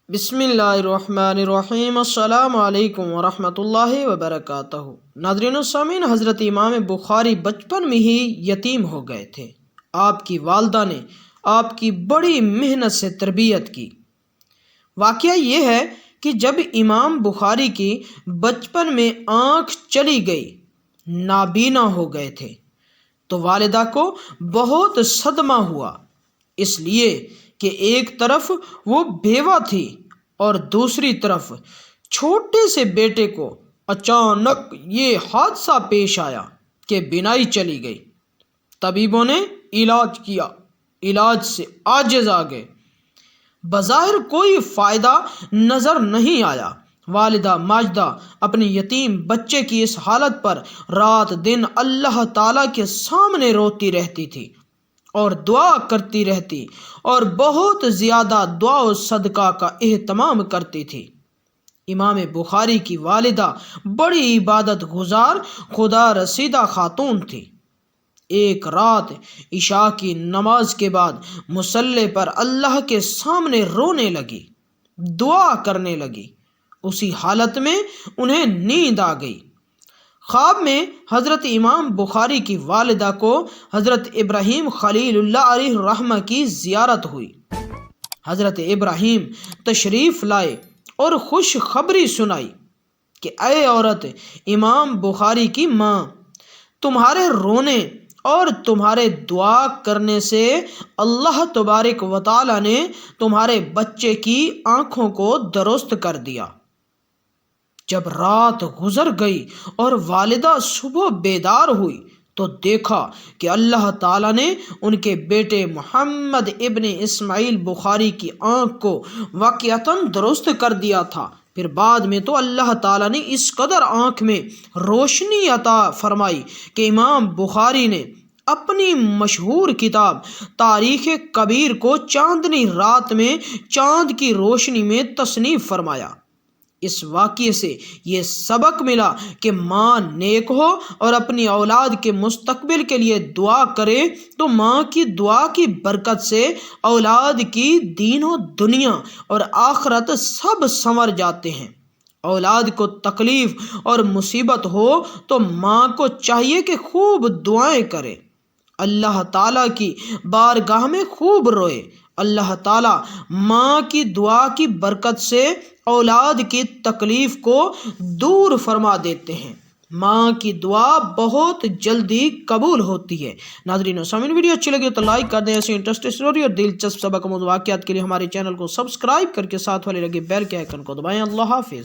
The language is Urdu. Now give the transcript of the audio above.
بسم اللہ الرحمن الرحیم۔ السلام علیکم ورحمۃ اللہ وبرکاتہ۔ ناظرین و سامعین، حضرت امام بخاری بچپن میں ہی یتیم ہو گئے تھے۔ آپ کی والدہ نے آپ کی بڑی محنت سے تربیت کی۔ واقعہ یہ ہے کہ جب امام بخاری کی بچپن میں آنکھ چلی گئی، نابینا ہو گئے تھے، تو والدہ کو بہت صدمہ ہوا، اس لیے کہ ایک طرف وہ بیوہ تھی اور دوسری طرف چھوٹے سے بیٹے کو اچانک یہ حادثہ پیش آیا کہ بینائی چلی گئی۔ طبیبوں نے علاج کیا، علاج سے عاجز آ گئے، بظاہر کوئی فائدہ نظر نہیں آیا۔ والدہ ماجدہ اپنے یتیم بچے کی اس حالت پر رات دن اللہ تعالیٰ کے سامنے روتی رہتی تھی اور دعا کرتی رہتی، اور بہت زیادہ دعا و صدقہ کا اہتمام کرتی تھی۔ امام بخاری کی والدہ بڑی عبادت گزار خدا رسیدہ خاتون تھی۔ ایک رات عشاء کی نماز کے بعد مصلی پر اللہ کے سامنے رونے لگی، دعا کرنے لگی۔ اسی حالت میں انہیں نیند آ گئی۔ خواب میں حضرت امام بخاری کی والدہ کو حضرت ابراہیم خلیل اللہ علیہ الرحمہ کی زیارت ہوئی۔ حضرت ابراہیم تشریف لائے اور خوش خبری سنائی کہ اے عورت امام بخاری کی ماں، تمہارے رونے اور تمہارے دعا کرنے سے اللہ تبارک و تعالی نے تمہارے بچے کی آنکھوں کو درست کر دیا۔ جب رات گزر گئی اور والدہ صبح بیدار ہوئی تو دیکھا کہ اللہ تعالیٰ نے ان کے بیٹے محمد ابن اسماعیل بخاری کی آنکھ کو واقعتاً درست کر دیا تھا۔ پھر بعد میں تو اللہ تعالیٰ نے اس قدر آنکھ میں روشنی عطا فرمائی کہ امام بخاری نے اپنی مشہور کتاب تاریخ کبیر کو چاندنی رات میں چاند کی روشنی میں تصنیف فرمایا۔ اس واقعے سے یہ سبق ملا کہ ماں نیک ہو اور اپنی اولاد کے مستقبل کے لیے دعا کرے تو ماں کی دعا کی برکت سے اولاد کی دین و دنیا اور آخرت سب سنور جاتے ہیں۔ اولاد کو تکلیف اور مصیبت ہو تو ماں کو چاہیے کہ خوب دعائیں کرے، اللہ تعالیٰ کی بارگاہ میں خوب روئے۔ اللہ تعالیٰ ماں کی دعا کی برکت سے اولاد کی تکلیف کو دور فرما دیتے ہیں۔ ماں کی دعا بہت جلدی قبول ہوتی ہے۔ ناظرین و سامعین، ویڈیو اچھی لگی تو لائک کر دیں۔ ایسی انٹرسٹنگ اسٹوری اور دلچسپ سبق آموز واقعات کے لیے ہمارے چینل کو سبسکرائب کر کے ساتھ والے لگے بیل کے آئیکن کو دبائیں۔ اللہ حافظ۔